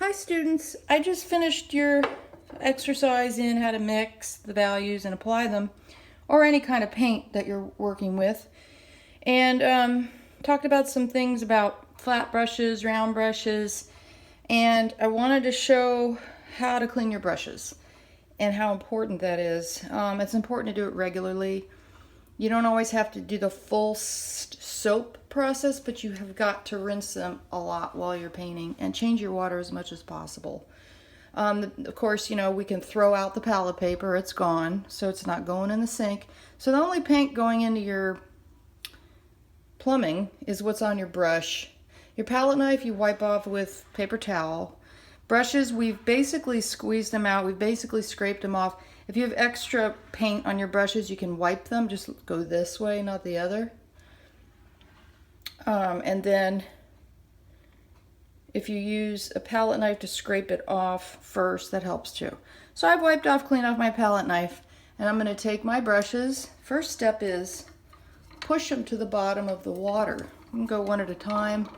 Hi students, I just finished your exercise in how to mix the values and apply them, or any kind of paint that you're working with, and talked about some things about flat brushes, round brushes, and I wanted to show how to clean your brushes and how important that is. It's important to do it regularly. You don't always have to do the full soap process, but you have got to rinse them a lot while you're painting and change your water as much as possible. Of course, you know, we can throw out the palette paper. It's gone, so it's not going in the sink. So the only paint going into your plumbing is what's on your brush. Your palette knife you wipe off with paper towel. Brushes, we've basically squeezed them out. We've basically scraped them off. If you have extra paint on your brushes, you can wipe them. Just go this way, not the other. And then if you use a palette knife to scrape it off first, that helps too. So I've wiped off, cleaned off my palette knife, and I'm going to take my brushes. First step is push them to the bottom of the water. You can go one at a time.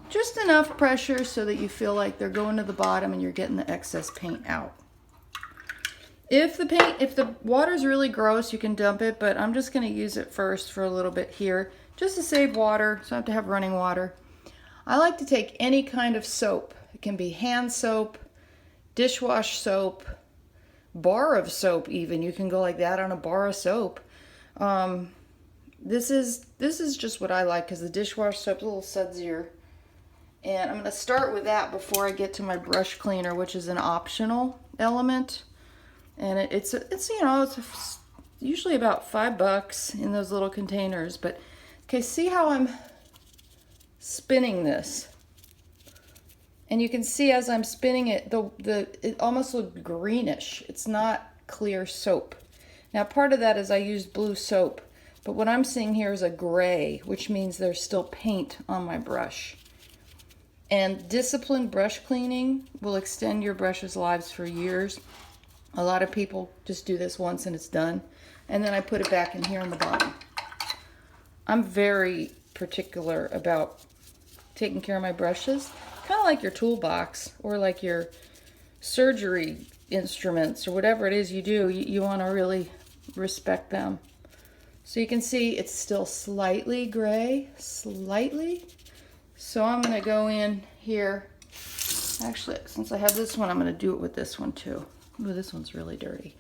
Just enough pressure so that you feel like they're going to the bottom and you're getting the excess paint out. If the water's really gross, you can dump it, but I'm just going to use it first for a little bit here, just to save water, so I have to have running water. I like to take any kind of soap. It can be hand soap, dishwash soap, bar of soap even. You can go like that on a bar of soap. This is just what I like because the dishwash soap's a little sudsier. And I'm going to start with that before I get to my brush cleaner, which is an optional element. And it's you know, it's usually about $5 in those little containers. But okay, see how I'm spinning this? And you can see as I'm spinning it, it almost looks greenish. It's not clear soap. Now part of that is I used blue soap, but what I'm seeing here is a gray, which means there's still paint on my brush. And disciplined brush cleaning will extend your brush's lives for years. A lot of people just do this once and it's done. And then I put it back in here on the bottom. I'm very particular about taking care of my brushes. Kind of like your toolbox or like your surgery instruments or whatever it is you do. You want to really respect them. So you can see it's still slightly gray, slightly. So I'm going to go in here. Actually, since I have this one, I'm going to do it with this one too. Ooh, this one's really dirty.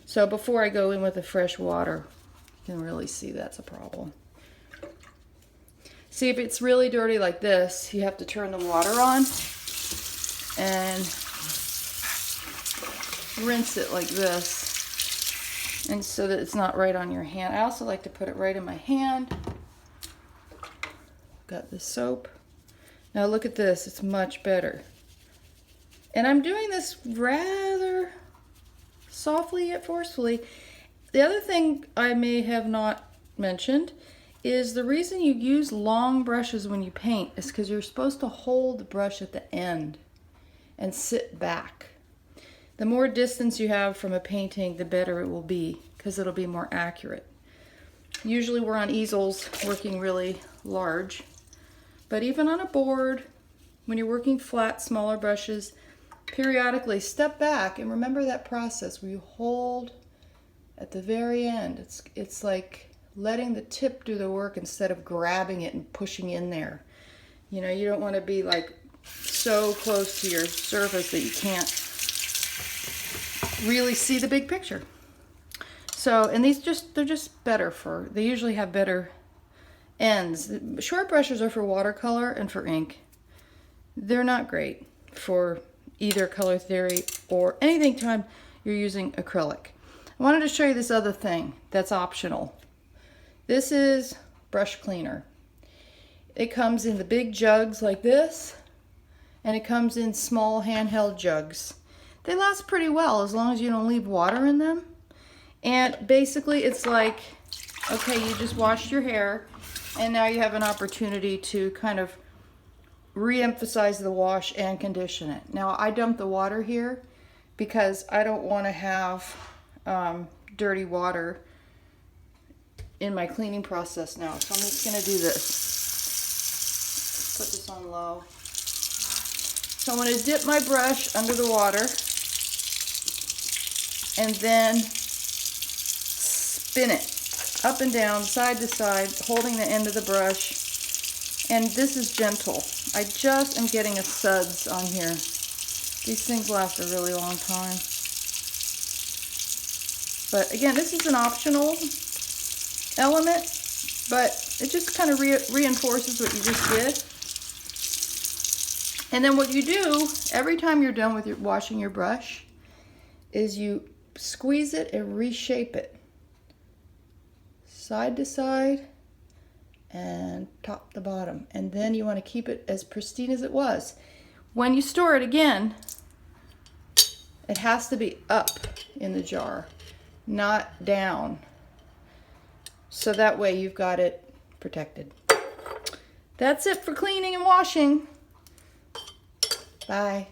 So before I go in with the fresh water, you can really see that's a problem. See, if it's really dirty like this, you have to turn the water on and rinse it like this, and so that it's not right on your hand. I also like to put it right in my hand. Got the soap. Now look at this, it's much better. And I'm doing this rather softly yet forcefully. The other thing I may have not mentioned is the reason you use long brushes when you paint is because you're supposed to hold the brush at the end and sit back. The more distance you have from a painting, the better it will be because it'll be more accurate. Usually we're on easels working really large. But even on a board, when you're working flat, smaller brushes, periodically step back and remember that process where you hold at the very end. It's like letting the tip do the work instead of grabbing it and pushing in there. You know, you don't want to be like so close to your surface that you can't really see the big picture. So, and they're just better they usually have better ends. Short brushes are for watercolor and for ink. They're not great for either color theory or anything time you're using acrylic. I wanted to show you this other thing that's optional. This is brush cleaner. It comes in the big jugs like this, and it comes in small handheld jugs. They last pretty well as long as you don't leave water in them. And basically it's like, okay, you just washed your hair, and now you have an opportunity to kind of re-emphasize the wash and condition it. Now I dump the water here because I don't want to have dirty water in my cleaning process now. So I'm just going to do this. Put this on low. So I'm going to dip my brush under the water and then spin it up and down, side to side, holding the end of the brush. And this is gentle. I just am getting a suds on here. These things last a really long time. But again, this is an optional element, but it just kind of reinforces what you just did. And then what you do every time you're done with washing your brush is you squeeze it and reshape it. Side to side and top to bottom. And then you want to keep it as pristine as it was. When you store it again, it has to be up in the jar, not down. So that way you've got it protected. That's it for cleaning and washing. Bye.